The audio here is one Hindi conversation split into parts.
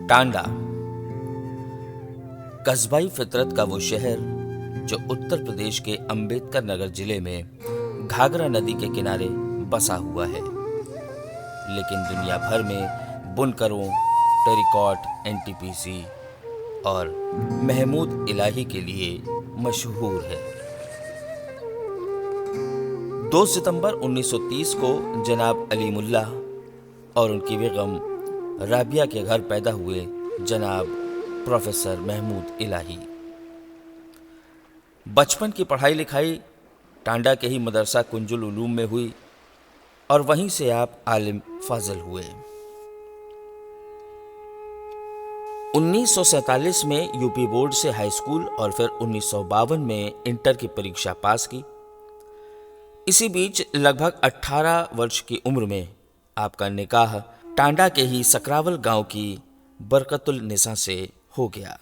टांडा कस्बाई फितरत का वो शहर जो उत्तर प्रदेश के अंबेडकर नगर जिले में घाघरा नदी के किनारे बसा हुआ है, लेकिन दुनिया भर में बुनकरों, टेरिकॉट, एनटीपीसी और महमूद इलाही के लिए मशहूर है। 2 सितंबर 1930 को जनाब अली मुल्ला और उनकी बेगम राबिया के घर पैदा हुए जनाब प्रोफेसर महमूद इलाही। बचपन की पढ़ाई लिखाई टांडा के ही मदरसा कुंजुल उलूम में हुई और वहीं से आप आलिम फाजिल हुए। 1947 में यूपी बोर्ड से हाई स्कूल और फिर 1952 में इंटर की परीक्षा पास की। इसी बीच लगभग 18 वर्ष की उम्र में आपका निकाह टांडा के ही सकरावल गांव की बरकतुल निसा से हो गया।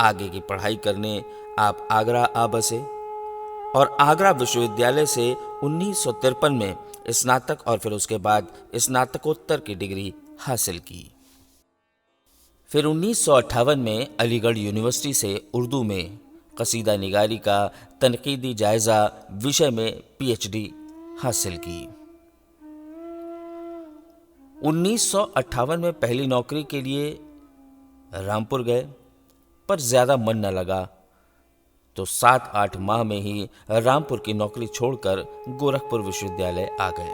आगे की पढ़ाई करने आप आगरा आ बसे और आगरा विश्वविद्यालय से 1953 में स्नातक और फिर उसके बाद स्नातकोत्तर की डिग्री हासिल की। फिर 1958 में अलीगढ़ यूनिवर्सिटी से उर्दू में कसीदा निगारी का तनकीदी जायजा विषय में पीएचडी हासिल की। 1958 में पहली नौकरी के लिए रामपुर गए, पर ज्यादा मन न लगा तो 7-8 माह में ही रामपुर की नौकरी छोड़कर गोरखपुर विश्वविद्यालय आ गए।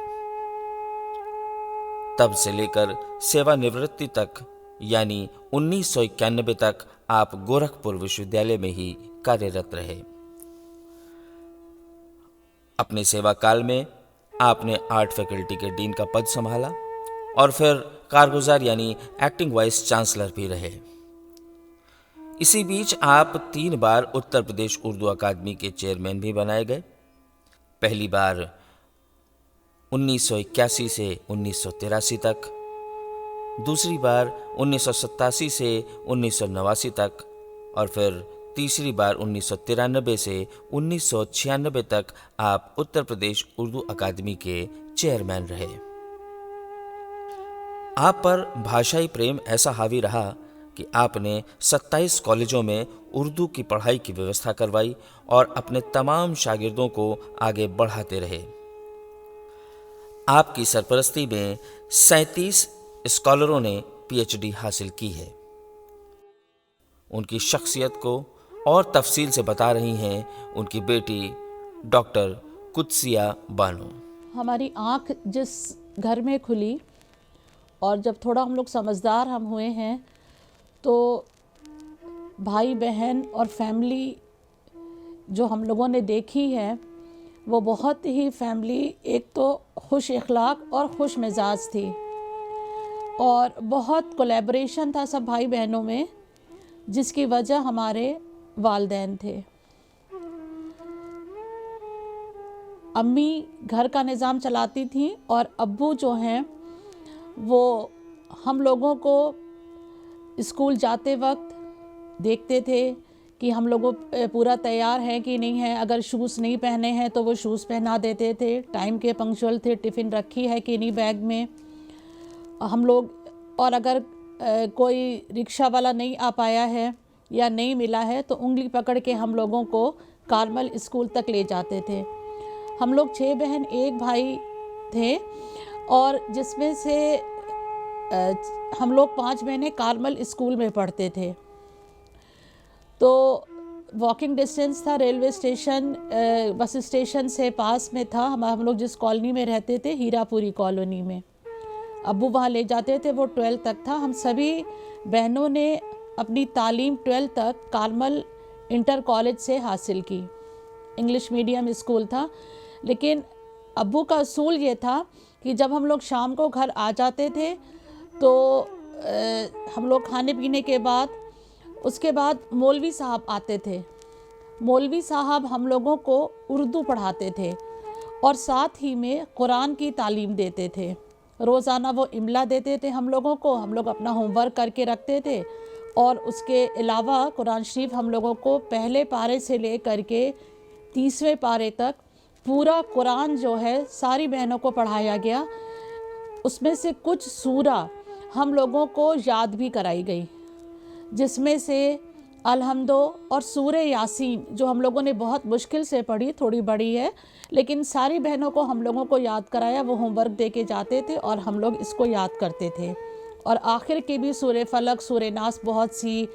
तब से लेकर सेवानिवृत्ति तक यानी 1991 तक आप गोरखपुर विश्वविद्यालय में ही कार्यरत रहे। अपने सेवा काल में आपने आर्ट फैकल्टी के डीन का पद संभाला और फिर कारगुजार यानी एक्टिंग वाइस चांसलर भी रहे। इसी बीच आप 3 बार उत्तर प्रदेश उर्दू अकादमी के चेयरमैन भी बनाए गए। पहली बार 1981 से 1983 तक, दूसरी बार 1987 से 1989 तक और फिर तीसरी बार 1993 से 1996 तक आप उत्तर प्रदेश उर्दू अकादमी के चेयरमैन रहे। आप पर भाषाई प्रेम ऐसा हावी रहा कि आपने 27 कॉलेजों में उर्दू की पढ़ाई की व्यवस्था करवाई और अपने तमाम शागिर्दों को आगे बढ़ाते रहे। आपकी सरपरस्ती में 37 स्कॉलरों ने पीएचडी हासिल की है। उनकी शख्सियत को और तफसील से बता रही हैं उनकी बेटी डॉक्टर कुदसिया बानो। हमारी आँख जिस घर में खुली और जब थोड़ा हम लोग समझदार हुए हैं तो भाई बहन और फैमिली जो हम लोगों ने देखी है वो बहुत ही फैमिली एक तो खुश अखलाक और खुश मिजाज थी और बहुत कोलैबोरेशन था सब भाई बहनों में, जिसकी वजह हमारे वालिदैन थे। अम्मी घर का निज़ाम चलाती थी और अब्बू जो हैं वो हम लोगों को स्कूल जाते वक्त देखते थे कि हम लोगों पूरा तैयार हैं कि नहीं है। अगर शूज़ नहीं पहने हैं तो वो शूज़ पहना देते थे, टाइम के पंक्चुअल थे, टिफ़िन रखी है कि नहीं बैग में हम लोग। और अगर कोई रिक्शा वाला नहीं आ पाया है या नहीं मिला है तो उंगली पकड़ के हम लोगों को कार्मल स्कूल तक ले जाते थे। हम लोग 6 बहन 1 भाई थे और जिसमें से हम लोग 5 बहनें कार्मल स्कूल में पढ़ते थे। तो वॉकिंग डिस्टेंस था, रेलवे स्टेशन बस स्टेशन से पास में था। हम लोग जिस कॉलोनी में रहते थे, हीरापुरी कॉलोनी में, अब्बू वहाँ ले जाते थे। वो 12th तक था। हम सभी बहनों ने अपनी तालीम 12th तक कार्मल इंटर कॉलेज से हासिल की। इंग्लिश मीडियम स्कूल था, लेकिन अब्बू का असूल ये था कि जब हम लोग शाम को घर आ जाते थे तो हम लोग खाने पीने के बाद उसके बाद मौलवी साहब आते थे। मौलवी साहब हम लोगों को उर्दू पढ़ाते थे और साथ ही में कुरान की तालीम देते थे। रोज़ाना वो इमला देते थे हम लोगों को, हम लोग अपना होमवर्क करके रखते थे और उसके अलावा कुरान शरीफ हम लोगों को पहले पारे से ले करके 30वें पारे तक पूरा कुरान जो है सारी बहनों को पढ़ाया गया। उसमें से कुछ सूरा हम लोगों को याद भी कराई गई, जिसमें से अलहम्दो और सूरे यासीन जो हम लोगों ने बहुत मुश्किल से पढ़ी, थोड़ी बड़ी है, लेकिन सारी बहनों को हम लोगों को याद कराया। वो होमवर्क दे के जाते थे और हम लोग इसको याद करते थे। और आखिर की भी सूरे फलक, सूरे नास, बहुत सी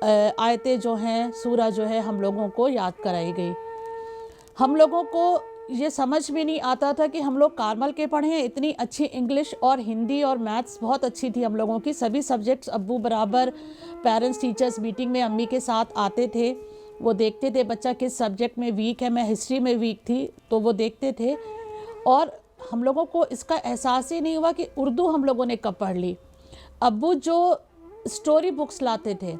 आयतें जो हैं, सूरा जो है हम लोगों को याद कराई गई। हम लोगों को ये समझ में नहीं आता था कि हम लोग कार्मल के पढ़े हैं। इतनी अच्छी इंग्लिश और हिंदी और मैथ्स बहुत अच्छी थी हम लोगों की। सभी सब्जेक्ट्स अब्बू बराबर पेरेंट्स टीचर्स मीटिंग में अम्मी के साथ आते थे। वो देखते थे बच्चा किस सब्जेक्ट में वीक है। मैं हिस्ट्री में वीक थी तो वो देखते थे और हम लोगों को इसका एहसास ही नहीं हुआ कि उर्दू हम लोगों ने कब पढ़ ली। अब्बू जो स्टोरी बुक्स लाते थे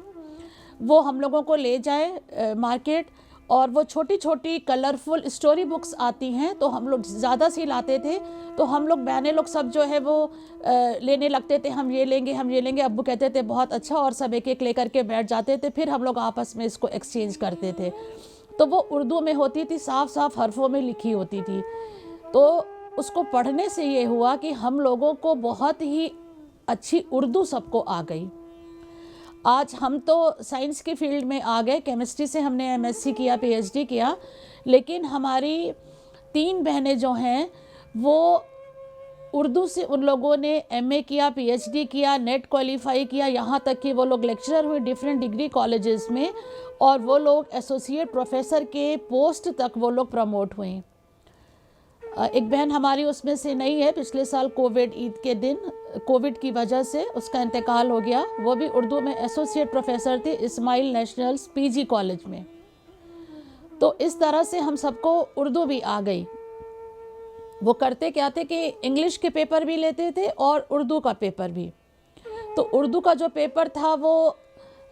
वो हम लोगों को ले जाए मार्केट, और वो छोटी छोटी कलरफुल स्टोरी बुक्स आती हैं तो हम लोग ज़्यादा सी लाते थे। तो हम लोग बहनें लोग सब जो है वो लेने लगते थे, हम ये लेंगे हम ये लेंगे। अब्बू कहते थे बहुत अच्छा, और सब एक एक लेकर के बैठ जाते थे। फिर हम लोग आपस में इसको एक्सचेंज करते थे। तो वो उर्दू में होती थी, साफ साफ हरफों में लिखी होती थी। तो उसको पढ़ने से ये हुआ कि हम लोगों को बहुत ही अच्छी उर्दू सबको आ गई। आज हम तो साइंस की फील्ड में आ गए, केमिस्ट्री से हमने एमएससी किया, पीएचडी किया, लेकिन हमारी 3 बहनें जो हैं वो उर्दू से उन लोगों ने एमए किया, पीएचडी किया, नेट क्वालिफाई किया, यहाँ तक कि वो लोग लेक्चरर हुए डिफरेंट डिग्री कॉलेजेस में, और वो लोग एसोसिएट प्रोफेसर के पोस्ट तक वो लोग प्रमोट हुए। एक बहन हमारी उसमें से नहीं है, पिछले साल कोविड ईद के दिन कोविड की वजह से उसका इंतकाल हो गया। वो भी उर्दू में एसोसिएट प्रोफेसर थे इस्माइल नेशनल्स पीजी कॉलेज में। तो इस तरह से हम सबको उर्दू भी आ गई। वो करते क्या थे कि इंग्लिश के पेपर भी लेते थे और उर्दू का पेपर भी। तो उर्दू का जो पेपर था वो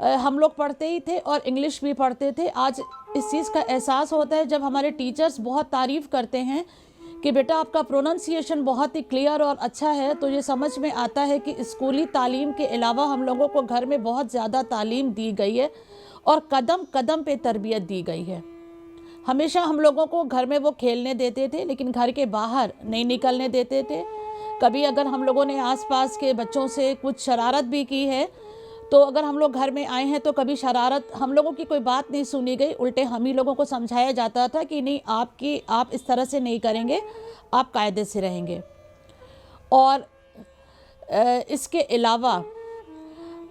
हम लोग पढ़ते ही थे और इंग्लिश भी पढ़ते थे। आज इस चीज़ का एहसास होता है जब हमारे टीचर्स बहुत तारीफ़ करते हैं कि बेटा आपका प्रोनाउंसिएशन बहुत ही क्लियर और अच्छा है, तो ये समझ में आता है कि स्कूली तालीम के अलावा हम लोगों को घर में बहुत ज़्यादा तालीम दी गई है और कदम कदम पे तरबियत दी गई है। हमेशा हम लोगों को घर में वो खेलने देते थे, लेकिन घर के बाहर नहीं निकलने देते थे। कभी अगर हम लोगों ने आसपास के बच्चों से कुछ शरारत भी की है, तो अगर हम लोग घर में आए हैं तो कभी शरारत, हम लोगों की कोई बात नहीं सुनी गई, उल्टे हम ही लोगों को समझाया जाता था कि नहीं आप इस तरह से नहीं करेंगे, आप कायदे से रहेंगे। और इसके अलावा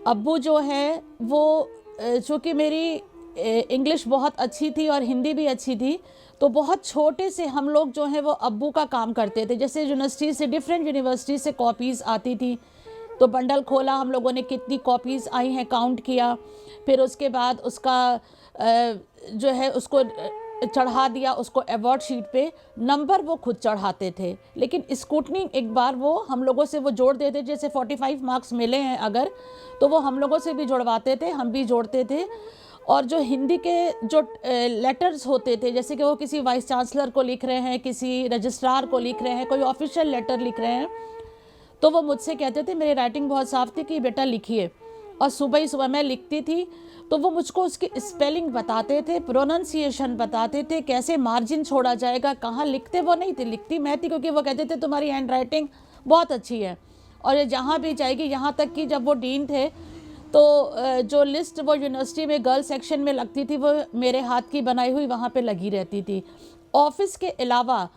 अब्बू जो है वो चूँकि मेरी इंग्लिश बहुत अच्छी थी और हिंदी भी अच्छी थी, तो बहुत छोटे से हम लोग जो है वो अब्बू का काम करते थे। जैसे यूनिवर्सिटी से, डिफरेंट यूनिवर्सिटी से कॉपीज़ आती थी, तो बंडल खोला, हम लोगों ने कितनी कॉपीज़ आई हैं काउंट किया, फिर उसके बाद उसका जो है उसको चढ़ा दिया, उसको अवार्ड शीट पे नंबर वो खुद चढ़ाते थे। लेकिन स्कूटनी एक बार वो हम लोगों से वो जोड़ देते, जैसे 45 मार्क्स मिले हैं अगर, तो वो हम लोगों से भी जोड़वाते थे, हम भी जोड़ते थे। और जो हिंदी के जो लेटर्स होते थे, जैसे कि वो किसी वाइस चांसलर को लिख रहे हैं, किसी रजिस्ट्रार को लिख रहे हैं, कोई ऑफिशियल लेटर लिख रहे हैं, तो वो मुझसे कहते थे, मेरी राइटिंग बहुत साफ़ थी, कि बेटा लिखिए। और सुबह ही सुबह मैं लिखती थी, तो वो मुझको उसकी स्पेलिंग बताते थे, प्रोनाउंसिएशन बताते थे, कैसे मार्जिन छोड़ा जाएगा, कहाँ लिखते वो नहीं थे, लिखती मैं थी, क्योंकि वो कहते थे तुम्हारी हैंड राइटिंग बहुत अच्छी है और ये जहाँ भी जाएगी। यहाँ तक कि जब वो डीन थे तो जो लिस्ट वो यूनिवर्सिटी में गर्ल सेक्शन में लगती थी वो मेरे हाथ की बनाई हुई वहाँ पे लगी रहती थी। ऑफिस के अलावा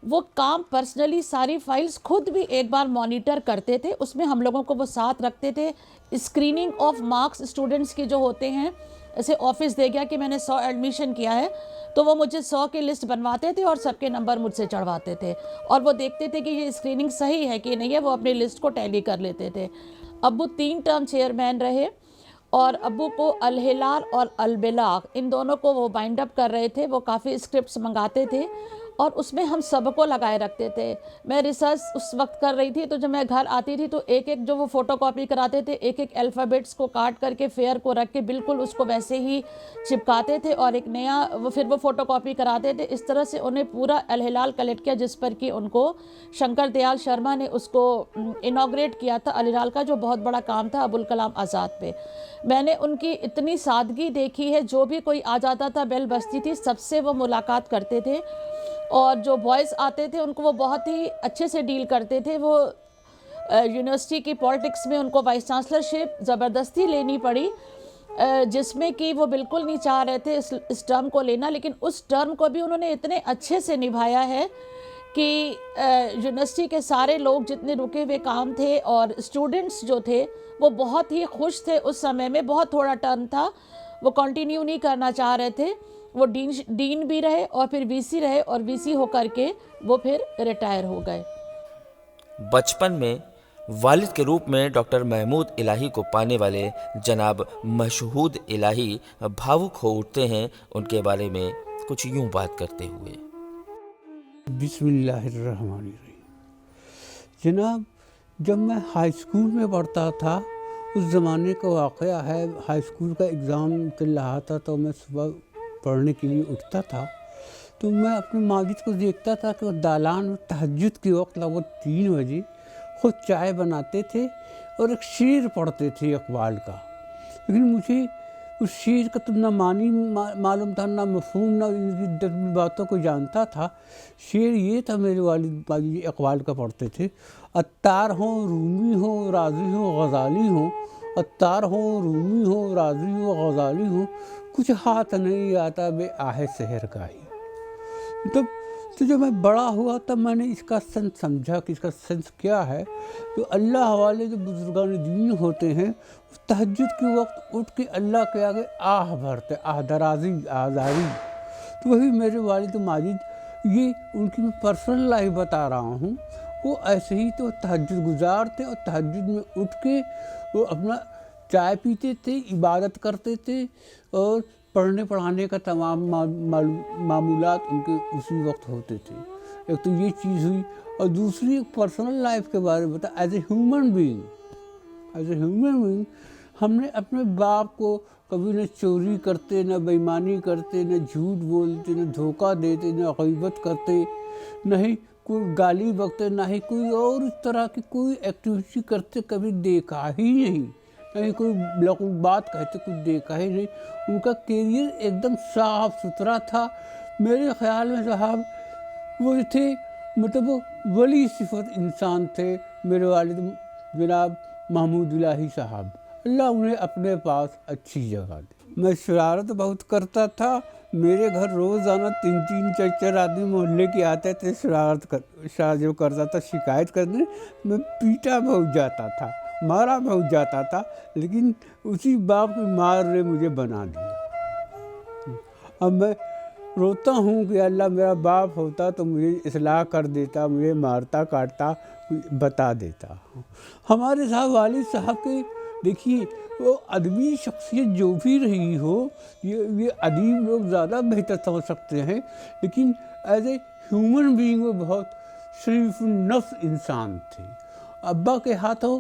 वो काम पर्सनली सारी फाइल्स खुद भी एक बार मॉनिटर करते थे, उसमें हम लोगों को वो साथ रखते थे। स्क्रीनिंग ऑफ मार्क्स स्टूडेंट्स की जो होते हैं, ऐसे ऑफिस दे गया कि मैंने 100 एडमिशन किया है तो वो मुझे 100 की लिस्ट बनवाते थे और सबके नंबर मुझसे चढ़वाते थे और वो देखते थे कि ये स्क्रीनिंग सही है कि नहीं है, वो अपनी लिस्ट को टैली कर लेते थे। अब्बू 3 टर्म चेयरमैन रहे और अब्बू को अल हिलाल और अल बिलाग इन दोनों को वो बाइंड अप कर रहे थे। वो काफ़ी स्क्रिप्ट्स मंगाते थे और उसमें हम सबको लगाए रखते थे। मैं रिसर्च उस वक्त कर रही थी तो जब मैं घर आती थी तो एक एक जो वो फ़ोटो कॉपी कराते थे, एक एक अल्फ़ाबेट्स को काट करके फेयर को रख के बिल्कुल उसको वैसे ही चिपकाते थे और एक नया फिर वो फ़ोटो कॉपी कराते थे। इस तरह से उन्हें पूरा अल हिलाल कलेक्ट किया जिस पर कि उनको शंकर दयाल शर्मा ने उसको इनॉग्रेट किया था। अल हिलाल का जो बहुत बड़ा काम था अबुल कलाम आज़ाद पे। मैंने उनकी इतनी सादगी देखी है, जो भी कोई आ जाता था बेल बजती थी सबसे वो मुलाकात करते थे और जो बॉयज़ आते थे उनको वो बहुत ही अच्छे से डील करते थे। वो यूनिवर्सिटी की पॉलिटिक्स में उनको वाइस चांसलरशिप ज़बरदस्ती लेनी पड़ी, जिसमें कि वो बिल्कुल नहीं चाह रहे थे इस टर्म को लेना, लेकिन उस टर्म को भी उन्होंने इतने अच्छे से निभाया है कि यूनिवर्सिटी के सारे लोग जितने रुके हुए काम थे और स्टूडेंट्स जो थे वो बहुत ही खुश थे। उस समय में बहुत थोड़ा टर्म था, वो कंटिन्यू नहीं करना चाह रहे थे। वो डीन भी रहे और फिर वीसी रहे और वीसी होकर के वो फिर रिटायर हो गए। बचपन में वालिद के रूप में डॉक्टर महमूद इलाही को पाने वाले जनाब मशहूद इलाही भावुक हो उठते हैं। उनके बारे में कुछ यूं बात करते हुए। बिस्मिल्लाहिर्रहमानिर्रहीम। जनाब, जब मैं हाई स्कूल में पढ़ता था उस ज़माने का वाक़या है। हाई स्कूल का एग्ज़ाम चल रहा था तो मैं सुबह पढ़ने के लिए उठता था तो मैं अपने माजिद को देखता था कि वो दालान में तहज्जुद के वक्त लगभग 3 बजे खुद चाय बनाते थे और एक शेर पढ़ते थे इकबाल का। लेकिन मुझे उस शेर का तो ना मानी मालूम था, ना मफ़हूम, ना इनकी 10 बातों को जानता था। शेर ये था, मेरे वालिद माजिद इकबाल का पढ़ते थे। अत्तार हो, रूमी हो, राज़ी हो, गज़ाली हो। अत्तार हो, रूमी हो, राज़ी हो, गज़ाली हो। कुछ हाथ नहीं आता बे आहे शहर का ही। तो जब मैं बड़ा हुआ तब मैंने इसका सेंस समझा कि इसका सेंस क्या है। तो अल्लाह वाले जो बुजुर्गान दीन होते हैं तहज्जुद के वक्त उठ के अल्लाह के आगे आह भरते, आह दराजी, आज़ारी। तो वही मेरे वालिद माजिद, ये उनकी मैं पर्सनल लाइफ बता रहा हूँ। वो ऐसे ही तो तहज्जुद गुजार थे और तहज्जुद में उठ के वो अपना चाय पीते थे, इबादत करते थे और पढ़ने पढ़ाने का तमाम मामूलात उनके उसी वक्त होते थे। एक तो ये चीज़ हुई और दूसरी एक पर्सनल लाइफ के बारे में बता। एज ए ह्यूमन बीइंग हमने अपने बाप को कभी न चोरी करते, न बेईमानी करते, न झूठ बोलते, न धोखा देते, न गीबत करते, न ही कोई गाली बकते, ना ही कोई और इस तरह की कोई एक्टिविटी करते कभी देखा ही नहीं। नहीं कोई बात कहते कुछ देखा ही नहीं। उनका करियर एकदम साफ सुथरा था। मेरे ख्याल में साहब वो थे, मतलब वो वली सिफत इंसान थे मेरे वालिद जनाब महमूद इलाही साहब। अल्लाह उन्हें अपने पास अच्छी जगह दे। मैं शरारत बहुत करता था। मेरे घर रोज़ाना 3-3, 4-4 आदमी मोहल्ले के आते थे जो करता था शिकायत करने। मैं पीटा बहुत जाता था, मारा बहुत जाता था, लेकिन उसी बाप की मार ने मुझे बना दिया। अब मैं रोता हूँ कि अल्लाह मेरा बाप होता तो मुझे इस्लाह कर देता, मुझे मारता काटता बता देता। हमारे साहब वालिद साहब के देखिए वो अदबी शख्सियत जो भी रही हो, ये अदीब लोग ज़्यादा बेहतर समझ सकते हैं, लेकिन एज ए ह्यूमन बीइंग वो बहुत शरीफ नफ्स इंसान थे। अब्बा के हाथों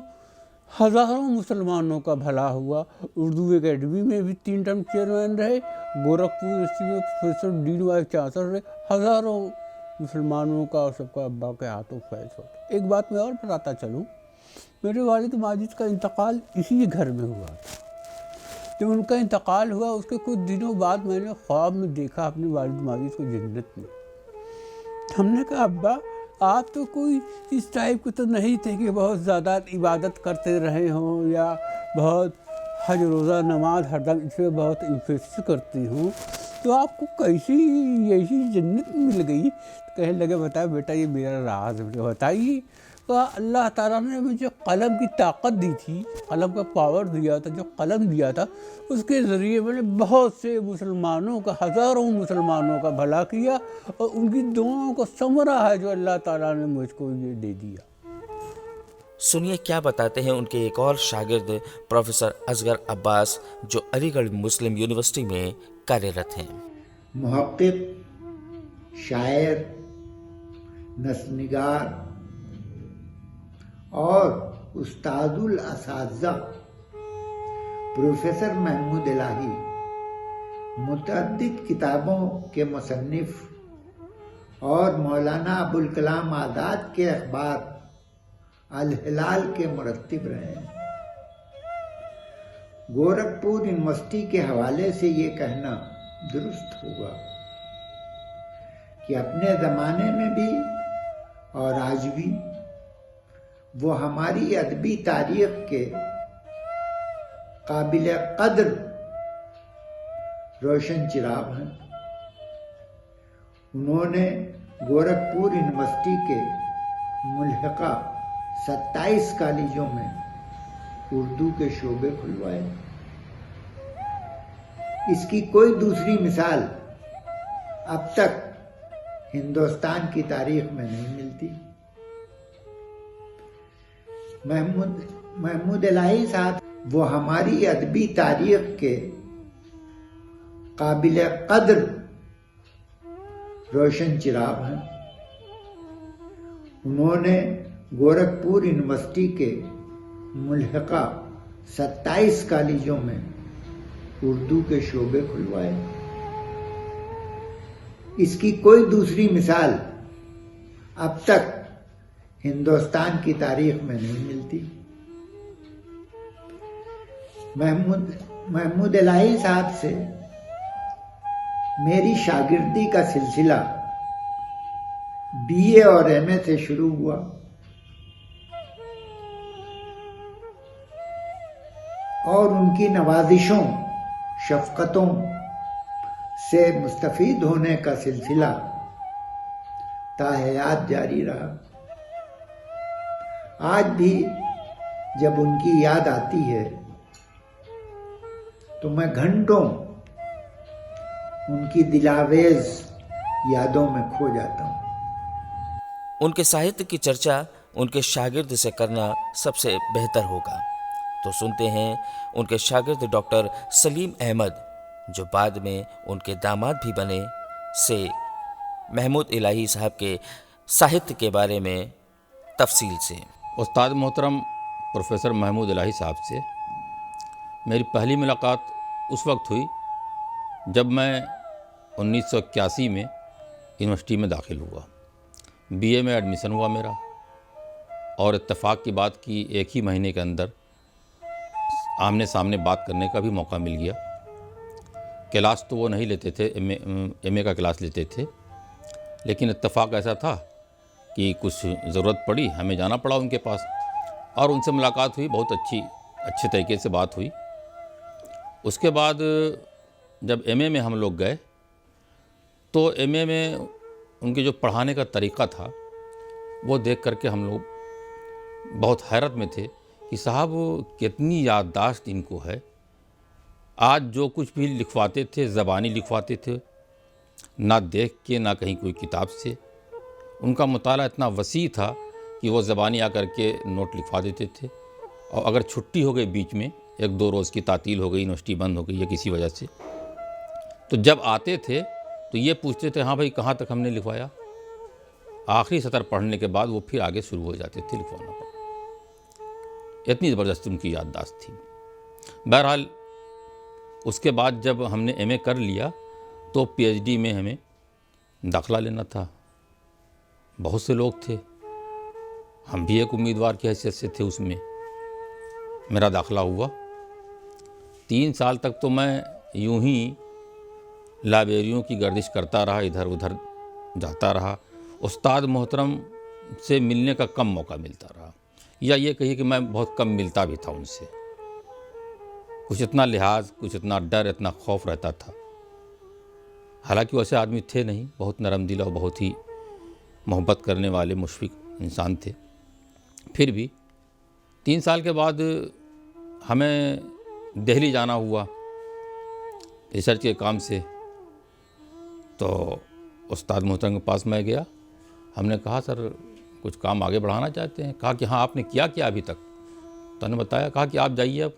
हज़ारों मुसलमानों का भला हुआ। उर्दू एकेडमी में भी 3 टर्म चेयरमैन रहे, गोरखपुर यूनिवर्सिटी में प्रोफेसर डीन वाइस चांसलर रहे। हज़ारों मुसलमानों का और सबका अब्बा के हाथों फैज होता। एक बात मैं और बताता चलूँ, मेरे वालिद माजिद का इंतकाल इसी घर में हुआ था। जब उनका इंतकाल हुआ उसके कुछ दिनों बाद मैंने ख्वाब में देखा अपने वालिद माजिद को जन्नत में। हमने कहा अब्बा आप तो कोई इस टाइप के तो नहीं थे कि बहुत ज़्यादा इबादत करते रहे हों या बहुत हज रोज़ा नमाज हरदम इसमें बहुत इंटरेस्ट करती हूँ, तो आपको कैसी ऐसी जन्नत मिल गई? तो कहने लगे बताए बेटा ये मेरा राज है। बताइए। तो अल्लाह ताला ने मुझे कलम की ताकत दी थी, कलम का पावर दिया था, जो कलम दिया था उसके ज़रिए मैंने बहुत से मुसलमानों का, हज़ारों मुसलमानों का भला किया और उनकी दुआओं को समरा है जो अल्लाह ताला ने मुझको ये दे दिया। सुनिए क्या बताते हैं उनके एक और शागिर्द प्रोफेसर असगर अब्बास, जो अलीगढ़ मुस्लिम यूनिवर्सिटी में कार्यरत हैं। मुहक्किक, शायर, नस्निगार और उस्तादुल असातिज़ा प्रोफेसर महमूद इलाही मुतअद्दिद किताबों के मुसन्निफ और मौलाना अबुल कलाम आज़ाद के अखबार अल हिलाल के मुरत्तिब रहे हैं। गोरखपुर यूनिवर्सिटी के हवाले से ये कहना दुरुस्त होगा कि अपने ज़माने में भी और आज भी वो हमारी अदबी तारीख के काबिल कद्र रोशन चिराग हैं। उन्होंने गोरखपुर यूनिवर्सिटी के मुल्हिका 27 कॉलेजों में उर्दू के शोबे खुलवाए। इसकी कोई दूसरी मिसाल अब तक हिंदुस्तान की तारीख में नहीं मिलती। महमूद इलाही साहब वो हमारी अदबी तारीख के काबिल कद्र रोशन चिराग हैं। उन्होंने गोरखपुर यूनिवर्सिटी के मुल्हिका 27 कॉलेजों में उर्दू के शोबे खुलवाए। इसकी कोई दूसरी मिसाल अब तक हिंदुस्तान की तारीख में नहीं मिलती। महमूद इलाही साहब से मेरी शागिर्दी का सिलसिला बीए और एमए से शुरू हुआ। और उनकी नवाजिशों, शफकतों से मुस्तफीद होने का सिलसिला ताहयात जारी रहा। आज भी जब उनकी याद आती है तो मैं घंटों उनकी दिलावेज यादों में खो जाता हूँ। उनके साहित्य की चर्चा उनके शागिर्द से करना सबसे बेहतर होगा। तो सुनते हैं उनके शागिर्द डॉक्टर सलीम अहमद, जो बाद में उनके दामाद भी बने, से महमूद इलाही साहब के साहित्य के बारे में तफसील से। उस्ताद मोहतरम प्रोफेसर महमूद इलाही साहब से मेरी पहली मुलाकात उस वक्त हुई जब मैं 1981 में यूनिवर्सिटी में दाखिल हुआ। बीए में एडमिशन हुआ मेरा, और इत्तेफाक की बात की एक ही महीने के अंदर आमने सामने बात करने का भी मौका मिल गया। क्लास तो वो नहीं लेते थे, एमए का क्लास लेते थे, लेकिन इत्तेफाक ऐसा था कि कुछ ज़रूरत पड़ी, हमें जाना पड़ा उनके पास और उनसे मुलाकात हुई। बहुत अच्छे तरीके से बात हुई। उसके बाद जब एमए में हम लोग गए तो एमए में उनके जो पढ़ाने का तरीक़ा था वो देख करके हम लोग बहुत हैरत में थे कि साहब कितनी याददाश्त इनको है। आज जो कुछ भी लिखवाते थे ज़बानी लिखवाते थे, ना देख के ना कहीं कोई किताब से। उनका मुताला इतना वसी था कि वो ज़बानी आकर के नोट लिखवा देते थे। और अगर छुट्टी हो गई बीच में, 1-2 रोज़ की तातील हो गई, यूनिवर्सिटी बंद हो गई या किसी वजह से, तो जब आते थे तो ये पूछते थे हाँ भाई कहाँ तक हमने लिखवाया। आखिरी सतर पढ़ने के बाद वो फिर आगे शुरू हो जाते थे लिखवाना पड़ा। इतनी ज़बरदस्त उनकी याददाश्त थी। बहरहाल उसके बाद जब हमने एमए कर लिया तो पीएचडी में हमें दाखिला लेना था। बहुत से लोग थे, हम भी एक उम्मीदवार की हैसियत से थे उसमें। मेरा दाखिला हुआ। 3 साल तक तो मैं यूं ही लाइब्रेरियों की गर्दिश करता रहा, इधर उधर जाता रहा। उस्ताद मोहतरम से मिलने का कम मौका मिलता रहा, या ये कहिए कि मैं बहुत कम मिलता भी था उनसे। कुछ इतना लिहाज, कुछ इतना डर, इतना खौफ रहता था। हालांकि वैसे आदमी थे नहीं, बहुत नरम दिल और बहुत ही मोहब्बत करने वाले मुशफिक इंसान थे। फिर भी 3 साल के बाद हमें दिल्ली जाना हुआ रिसर्च के काम से। तो उस्ताद मोहतरम के पास मैं गया। हमने कहा सर कुछ काम आगे बढ़ाना चाहते हैं। कहा कि हाँ, आपने किया क्या अभी तक? तो उन्होंने बताया, कहा कि आप जाइए,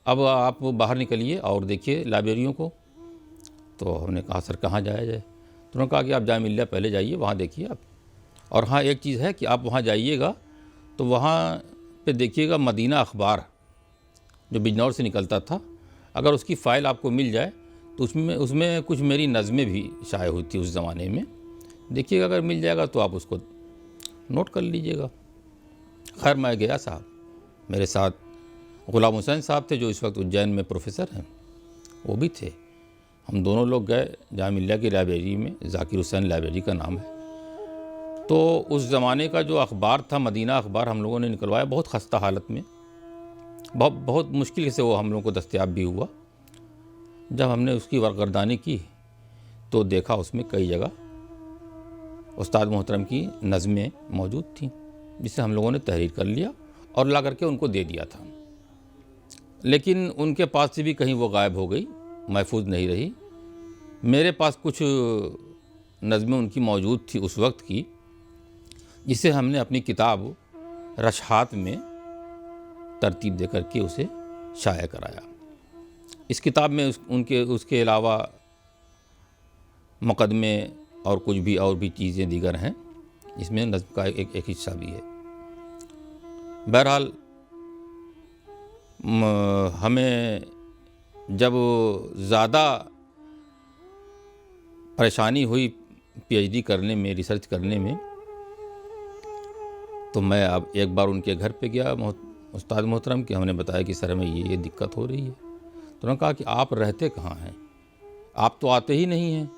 अब आप बाहर निकलिए और देखिए लाइब्रेरियों को। तो हमने कहा सर कहाँ जाया जाए? तो उन्होंने कहा कि आप जामिया मिल्लिया पहले जाइए, वहाँ देखिए आप। और हाँ, एक चीज़ है कि आप वहाँ जाइएगा तो वहाँ पे देखिएगा मदीना अखबार जो बिजनौर से निकलता था, अगर उसकी फ़ाइल आपको मिल जाए तो उसमें कुछ मेरी नज़में भी शाये हुई थी उस ज़माने में। देखिएगा, अगर मिल जाएगा तो आप उसको नोट कर लीजिएगा। खैर मैं गया साहब, मेरे साथ ग़ुलाम हुसैन साहब थे जो इस वक्त उज्जैन में प्रोफेसर हैं, वो भी थे। हम दोनों लोग गए जामिया मिल्लिया की लाइब्रेरी में, ज़ाकिर हुसैन लाइब्रेरी का नाम है। तो उस ज़माने का जो अखबार था मदीना अखबार, हम लोगों ने निकलवाया बहुत खस्ता हालत में। बहुत मुश्किल से वो हम लोगों को दस्तयाब भी हुआ। जब हमने उसकी वरगर्दानी की तो देखा उसमें कई जगह उस्ताद मोहतरम की नज़में मौजूद थीं, जिसे हम लोगों ने तहरीर कर लिया और ला करके उनको दे दिया था। लेकिन उनके पास से भी कहीं वो गायब हो गई, महफूज नहीं रही। मेरे पास कुछ नज़में उनकी मौजूद थी उस वक्त की, जिसे हमने अपनी किताब रशहात में तरतीब दे करके उसे शाया कराया। इस किताब में उसके अलावा मुकदमे और कुछ भी और भी चीज़ें दीगर हैं, इसमें नज़्म का एक हिस्सा भी है। बहरहाल हमें जब ज़्यादा परेशानी हुई पीएचडी करने में, रिसर्च करने में, तो मैं अब एक बार उनके घर पे गया उस्ताद मोहतरम के। हमने बताया कि सर हमें ये दिक्कत हो रही है। तो उन्होंने कहा कि आप रहते कहाँ हैं? आप तो आते ही नहीं हैं।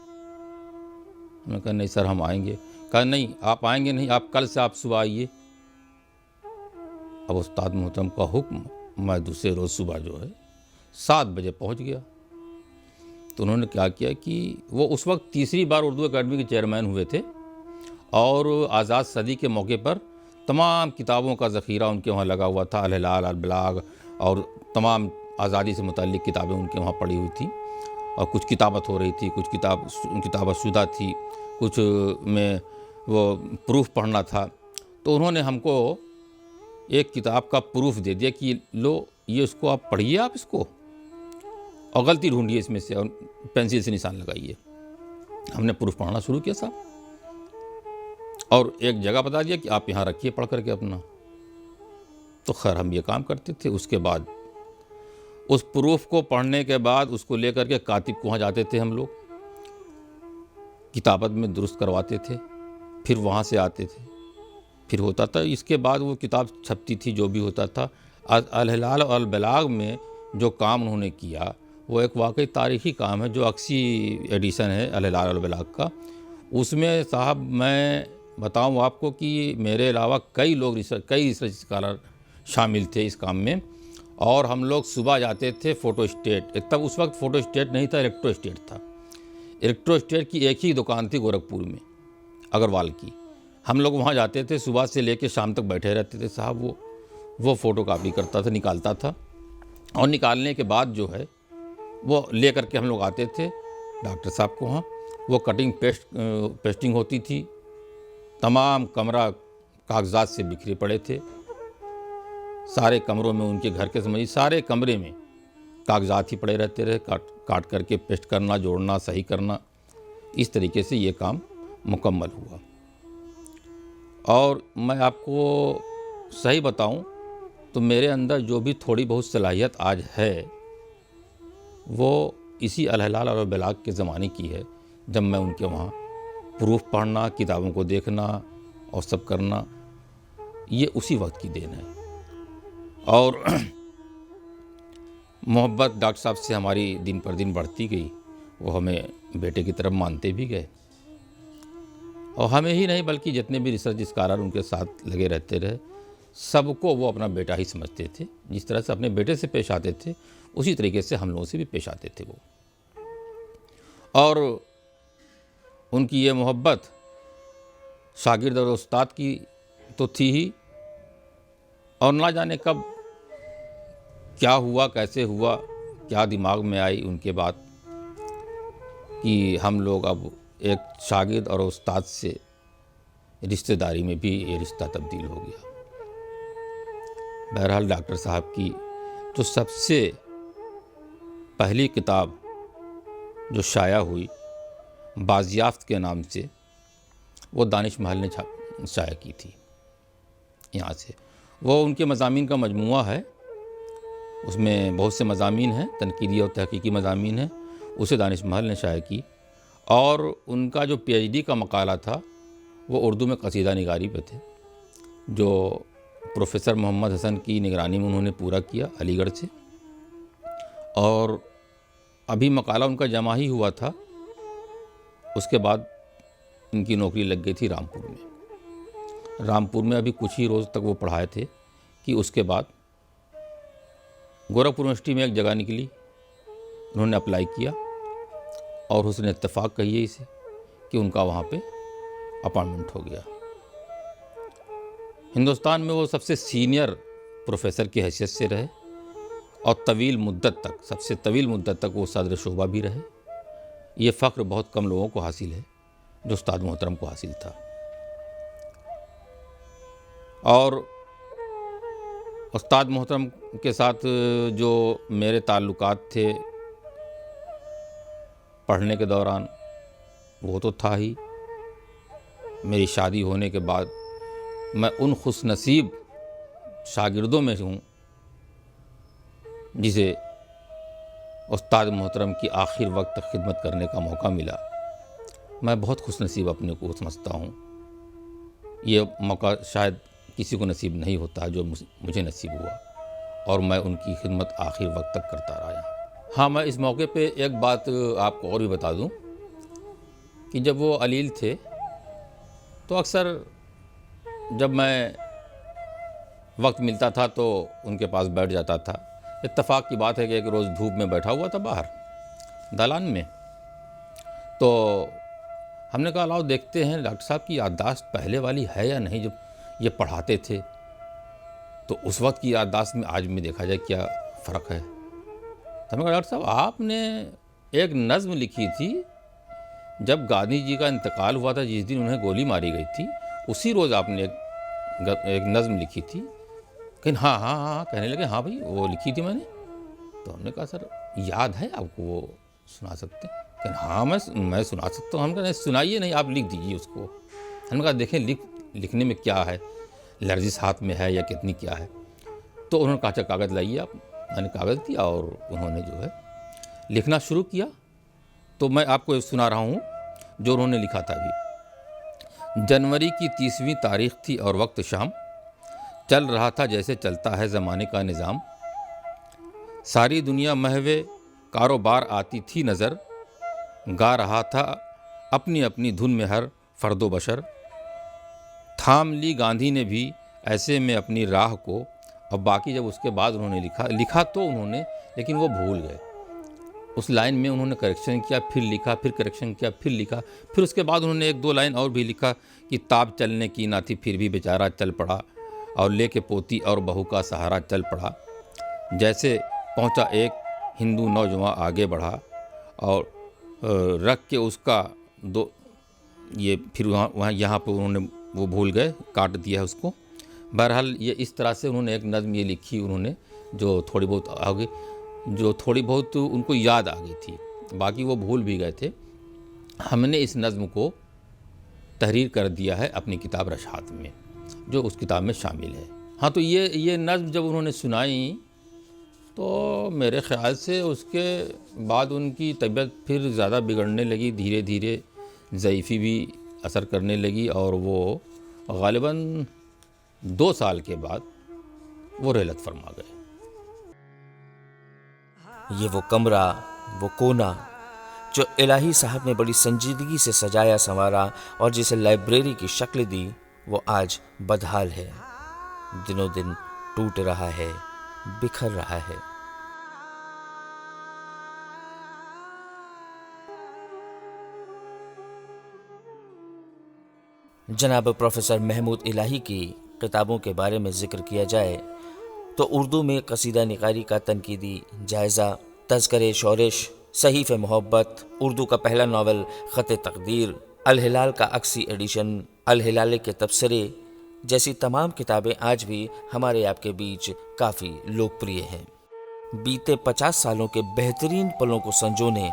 मैंने कहा नहीं सर हम आएंगे। कहा नहीं आप आएंगे नहीं, आप कल से आप सुबह आइए। अब उस्ताद मोहतरम का हुक्म, मैं दूसरे रोज़ सुबह जो है 7 बजे पहुँच गया। तो उन्होंने क्या किया कि वो उस वक्त तीसरी बार उर्दू अकादमी के चेयरमैन हुए थे और आज़ाद सदी के मौके पर तमाम किताबों का ज़ख़ीरा उनके वहाँ लगा हुआ था। अल-हिलाल, अल-बलाग और तमाम आज़ादी से मुताल्लिक़ किताबें उनके वहाँ पड़ी हुई थी और कुछ किताबत हो रही थी, कुछ किताबत शुदा थी, कुछ में वो प्रूफ पढ़ना था। तो उन्होंने हमको एक किताब का प्रूफ दे दिया कि लो ये उसको आप पढ़िए, आप इसको और गलती ढूंढिए इसमें से और पेंसिल से निशान लगाइए। हमने प्रूफ पढ़ना शुरू किया साहब और एक जगह बता दिया कि आप यहाँ रखिए पढ़ करके अपना। तो खैर हम ये काम करते थे। उसके बाद उस प्रूफ को पढ़ने के बाद उसको लेकर के कातिब को वहाँ जाते थे हम लोग, किताबत में दुरुस्त करवाते थे, फिर वहाँ से आते थे, फिर होता था। इसके बाद वो किताब छपती थी, जो भी होता था। अल-हिलाल और अल-बलाग में जो काम उन्होंने किया वो एक वाकई तारीख़ी काम है। जो 80 एडिशन है अल-हिलाल और अल-बलाग का, उसमें साहब मैं बताऊं आपको कि मेरे अलावा कई रिसर्च स्कॉलर शामिल थे इस काम में। और हम लोग सुबह जाते थे फ़ोटोस्टेट, तब उस वक्त फ़ोटोस्टेट नहीं था, इलेक्ट्रोस्टेट था। इलेक्ट्रोस्टेट की एक ही दुकान थी गोरखपुर में, अग्रवाल की। हम लोग वहाँ जाते थे, सुबह से लेकर शाम तक बैठे रहते थे साहब। वो फ़ोटो कापी करता था, निकालता था और निकालने के बाद जो है वो ले करके हम लोग आते थे डॉक्टर साहब को वहाँ। वो कटिंग पेस्टिंग होती थी, तमाम कमरा कागजात से बिखरे पड़े थे। सारे कमरों में उनके घर के समझिए सारे कमरे में कागजात ही पड़े रहते रहे, काट करके पेस्ट करना, जोड़ना, सही करना। इस तरीके से ये काम मुकम्मल हुआ। और मैं आपको सही बताऊं तो मेरे अंदर जो भी थोड़ी बहुत सलाहियत आज है वो इसी अल-हिलाल और अल-बलाग के ज़माने की है, जब मैं उनके वहाँ प्रूफ पढ़ना, किताबों को देखना और सब करना, ये उसी वक्त की देन है। और मोहब्बत डॉक्टर साहब से हमारी दिन पर दिन बढ़ती गई। वो हमें बेटे की तरफ मानते भी गए और हमें ही नहीं बल्कि जितने भी रिसर्च स्कॉलर उनके साथ लगे रहते रहे, सबको वो अपना बेटा ही समझते थे। जिस तरह से अपने बेटे से पेश आते थे उसी तरीके से हम लोगों से भी पेश आते थे वो। और उनकी ये मोहब्बत शागिर्द और उस्ताद की तो थी ही, और ना जाने कब क्या हुआ, कैसे हुआ, क्या दिमाग में आई उनके बाद कि हम लोग अब एक शागिर्द और उस्ताद से रिश्तेदारी में भी ये रिश्ता तब्दील हो गया। बहरहाल डॉक्टर साहब की जो सबसे पहली किताब जो शाया हुई बाज़याफ्त के नाम से, वो दानिश महल ने शाया की थी यहाँ से। वो उनके मज़ामीन का मजमूआ है, उसमें बहुत से मज़ामीन हैं, तनकीदी और तहकीकी मज़ामीन हैं, उसे दानिश महल ने शाया की। और उनका जो PhD का मकाला था वो उर्दू में कसीदा निगारी पे थे, जो प्रोफेसर मोहम्मद हसन की निगरानी में उन्होंने पूरा किया अलीगढ़ से। और अभी मकाला उनका जमा ही हुआ था, उसके बाद इनकी नौकरी लग गई थी रामपुर में। रामपुर में अभी कुछ ही रोज़ तक वो पढ़ाए थे कि उसके बाद गोरखपुर यूनिवर्सिटी में एक जगह निकली, उन्होंने अप्लाई किया और उसने इत्तेफाक कहिए इसे कि उनका वहाँ पे अपॉइंटमेंट हो गया। हिंदुस्तान में वो सबसे सीनियर प्रोफेसर की हैसियत से रहे और तवील मुद्दत तक, सबसे तवील मुद्दत तक वो सदर शोबा भी रहे। ये फ़ख्र बहुत कम लोगों को हासिल है जो उस्ताद मोहतरम को हासिल था। और उस्ताद मोहतरम के साथ जो मेरे ताल्लुकात थे पढ़ने के दौरान, वो तो था ही। मेरी शादी होने के बाद मैं उन खुशनसीब शागिर्दों में हूँ जिसे उस्ताद मोहतरम की आखिर वक्त तक खिदमत करने का मौका मिला। मैं बहुत खुशनसीब अपने को समझता हूँ। ये मौका शायद किसी को नसीब नहीं होता जो मुझे नसीब हुआ, और मैं उनकी खिदमत आखिर वक्त तक करता रहा। हाँ, मैं इस मौके पे एक बात आपको और भी बता दूँ कि जब वो अलील थे तो अक्सर जब मैं वक्त मिलता था तो उनके पास बैठ जाता था। इत्तेफाक की बात है कि एक रोज़ धूप में बैठा हुआ था बाहर दालान में, तो हमने कहा लाओ देखते हैं डॉक्टर साहब की याददाश्त पहले वाली है या नहीं, जब ये पढ़ाते थे तो उस वक्त की याददाश्त में आज में देखा जाए क्या फ़र्क है। तो हमने कहा डॉक्टर साहब आपने एक नज़्म लिखी थी जब गांधी जी का इंतकाल हुआ था, जिस दिन उन्हें गोली मारी गई थी, उसी रोज़ आपने एक नज़्म लिखी थी। कहीं हाँ हाँ हाँ कहने लगे, हाँ भाई वो लिखी थी मैंने। तो हमने कहा सर याद है आपको, वो सुना सकते हैं? कहीं हाँ मैं सुना सकता हूँ। हम कहा सुनाइए, नहीं आप लिख दीजिए उसको। हमने कहा देखें लिखने में क्या है, लर्जिश हाथ में है या कितनी क्या है। तो उन्होंने कहा अच्छा कागज़ लाइए आप। मैंने कागज़ दिया और उन्होंने जो है लिखना शुरू किया। तो मैं आपको सुना रहा हूँ जो उन्होंने लिखा था। अभी जनवरी की 30वीं तारीख थी और वक्त शाम, चल रहा था जैसे चलता है ज़माने का निज़ाम। सारी दुनिया महवे कारोबार आती थी नज़र, गा रहा था अपनी अपनी धुन में हर फ़र्दो बशर। थाम ली गांधी ने भी ऐसे में अपनी राह को। और बाकी जब उसके बाद उन्होंने लिखा तो उन्होंने, लेकिन वो भूल गए। उस लाइन में उन्होंने करेक्शन किया, फिर लिखा, फिर करेक्शन किया, फिर लिखा, फिर उसके बाद उन्होंने 1-2 लाइन और भी लिखा कि ताब चलने की ना थी फिर भी बेचारा चल पड़ा, और लेके पोती और बहू का सहारा चल पड़ा। जैसे पहुंचा एक हिंदू नौजवान आगे बढ़ा, और रख के उसका दो ये फिर वहाँ यहाँ पर उन्होंने वो भूल गए, काट दिया है उसको। बहरहाल ये इस तरह से उन्होंने एक नज़्म ये लिखी उन्होंने, जो थोड़ी बहुत आगे, जो थोड़ी बहुत उनको याद आ गई थी, बाकी वो भूल भी गए थे। हमने इस नज़्म को तहरीर कर दिया है अपनी किताब रशात में, जो उस किताब में शामिल है। हाँ, तो ये नज़्म जब उन्होंने सुनाई तो मेरे ख़्याल से उसके बाद उनकी तबीयत फिर ज़्यादा बिगड़ने लगी, धीरे धीरे ज़ईफ़ी भी असर करने लगी, और वो ग़ालिबन 2 साल के बाद वो रहलत फरमा गए। ये वो कमरा, वो कोना जो इलाही साहब ने बड़ी संजीदगी से सजाया संवारा और जिसे लाइब्रेरी की शक्ल दी, वो आज बदहाल है, दिनों दिन टूट रहा है, बिखर रहा है। जनाब प्रोफेसर महमूद इलाही की किताबों के बारे में जिक्र किया जाए तो उर्दू में कसीदा निकारी का तनकीदी जायज़ा, तज़किरे शोरिश, सहीफ़ मोहब्बत, उर्दू का पहला नावल ख़त तकदीर, अल हिलाल का अक्सी एडिशन, अल हिलाल के तबसरे जैसी तमाम किताबें आज भी हमारे आपके बीच काफ़ी लोकप्रिय हैं। बीते 50 सालों के बेहतरीन पलों को संजोने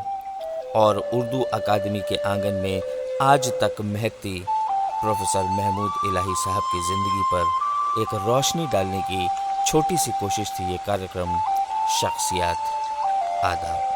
और उर्दू अकादमी के आंगन में आज तक महकती प्रोफेसर महमूद इलाही साहब की ज़िंदगी पर एक रोशनी डालने की छोटी सी कोशिश थी ये कार्यक्रम शख्सियात। आदाब।